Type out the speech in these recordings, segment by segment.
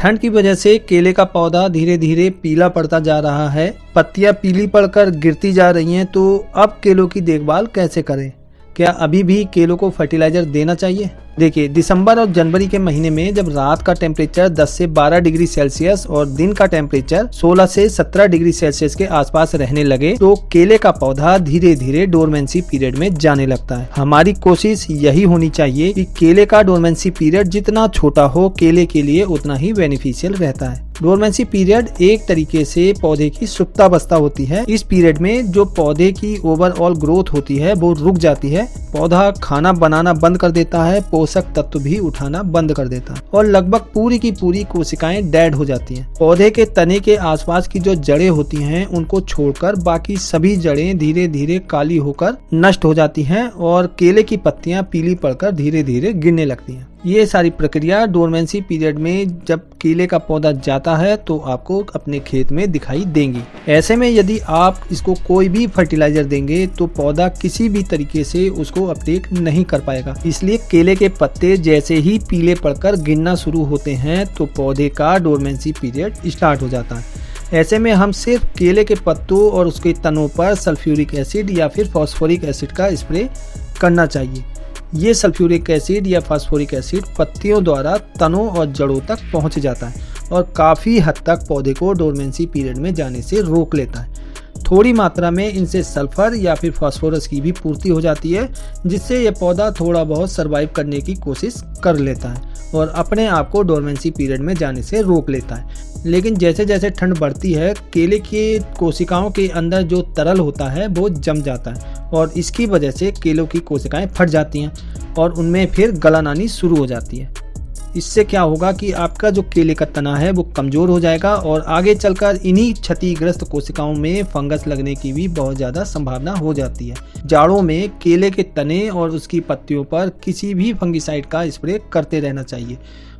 ठंड की वजह से केले का पौधा धीरे धीरे पीला पड़ता जा रहा है, पत्तियां पीली पड़कर गिरती जा रही हैं। तो अब केलों की देखभाल कैसे करें? क्या अभी भी केलों को फर्टिलाइजर देना चाहिए? देखिए, दिसंबर और जनवरी के महीने में जब रात का टेम्परेचर 10 से 12 डिग्री सेल्सियस और दिन का टेम्परेचर 16 से 17 डिग्री सेल्सियस के आसपास रहने लगे तो केले का पौधा धीरे धीरे डोरमेंसी पीरियड में जाने लगता है। हमारी कोशिश यही होनी चाहिए कि केले का डोरमेंसी पीरियड जितना छोटा हो केले के लिए उतना ही बेनिफिशियल रहता है। डोरमेंसी पीरियड एक तरीके से पौधे की सुप्तावस्था होती है। इस पीरियड में जो पौधे की ओवरऑल ग्रोथ होती है वो रुक जाती है, पौधा खाना बनाना बंद कर देता है, पोषक तत्व भी उठाना बंद कर देता है और लगभग पूरी की पूरी कोशिकाएं डेड हो जाती हैं। पौधे के तने के आसपास की जो जड़ें होती हैं उनको छोड़कर बाकी सभी जड़ें धीरे धीरे काली होकर नष्ट हो जाती हैं और केले की पत्तियां पीली पड़कर धीरे धीरे गिरने लगती हैं। ये सारी प्रक्रिया डोरमेंसी पीरियड में जब केले का पौधा जाता है तो आपको अपने खेत में दिखाई देंगी। ऐसे में यदि आप इसको कोई भी फर्टिलाइजर देंगे तो पौधा किसी भी तरीके से उसको अपटेक नहीं कर पाएगा। इसलिए केले के पत्ते जैसे ही पीले पड़कर गिरना शुरू होते हैं तो पौधे का डोरमेंसी पीरियड स्टार्ट हो जाता है। ऐसे में हम सिर्फ केले के पत्तों और उसके तनों पर सल्फ्यूरिक एसिड या फिर फास्फोरिक एसिड का स्प्रे करना चाहिए। ये सल्फ्यूरिक एसिड या फास्फोरिक एसिड पत्तियों द्वारा तनों और जड़ों तक पहुंच जाता है और काफ़ी हद तक पौधे को डोरमेंसी पीरियड में जाने से रोक लेता है। थोड़ी मात्रा में इनसे सल्फर या फिर फास्फोरस की भी पूर्ति हो जाती है, जिससे यह पौधा थोड़ा बहुत सर्वाइव करने की कोशिश कर लेता है और अपने आप को डोरमेंसी पीरियड में जाने से रोक लेता है। लेकिन जैसे जैसे ठंड बढ़ती है केले की कोशिकाओं के अंदर जो तरल होता है वो जम जाता है और इसकी वजह से केलों की कोशिकाएं फट जाती हैं और उनमें फिर गलन आनी शुरू हो जाती है। इससे क्या होगा कि आपका जो केले का तना है वो कमज़ोर हो जाएगा और आगे चलकर इन्हीं क्षतिग्रस्त कोशिकाओं में फंगस लगने की भी बहुत ज़्यादा संभावना हो जाती है। जाड़ों में केले के तने और उसकी पत्तियों पर किसी भी फंगिसाइड का स्प्रे करते रहना चाहिए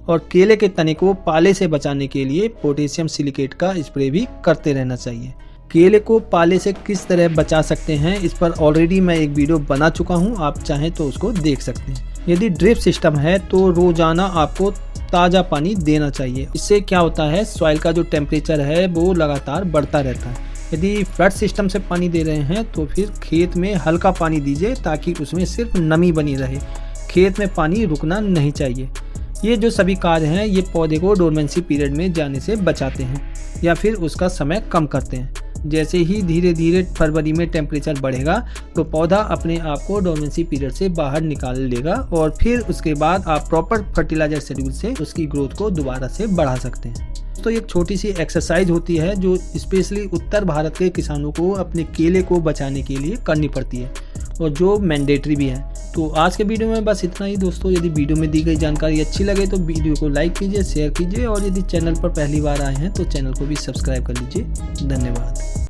और केले के तने को पाले से बचाने के लिए पोटेशियम सिलिकेट का स्प्रे भी करते रहना चाहिए। केले को पाले से किस तरह बचा सकते हैं इस पर ऑलरेडी मैं एक वीडियो बना चुका हूं, आप चाहें तो उसको देख सकते हैं। यदि ड्रिप सिस्टम है तो रोजाना आपको ताज़ा पानी देना चाहिए। इससे क्या होता है, सॉइल का जो टेम्परेचर है वो लगातार बढ़ता रहता है। यदि फ्लड सिस्टम से पानी दे रहे हैं तो फिर खेत में हल्का पानी दीजिए ताकि उसमें सिर्फ नमी बनी रहे, खेत में पानी रुकना नहीं चाहिए। ये जो सभी कार्य हैं ये पौधे को डोरमेंसी पीरियड में जाने से बचाते हैं या फिर उसका समय कम करते हैं। जैसे ही धीरे धीरे फरवरी में टेम्परेचर बढ़ेगा तो पौधा अपने आप को डोरमेंसी पीरियड से बाहर निकाल लेगा और फिर उसके बाद आप प्रॉपर फर्टिलाइजर शेड्यूल से उसकी ग्रोथ को दोबारा से बढ़ा सकते हैं। तो एक छोटी सी एक्सरसाइज होती है जो स्पेशली उत्तर भारत के किसानों को अपने केले को बचाने के लिए करनी पड़ती है और जो मैंडेटरी भी है। तो आज के वीडियो में बस इतना ही दोस्तों। यदि वीडियो में दी गई जानकारी अच्छी लगे तो वीडियो को लाइक कीजिए, शेयर कीजिए और यदि चैनल पर पहली बार आए हैं तो चैनल को भी सब्सक्राइब कर लीजिए। धन्यवाद।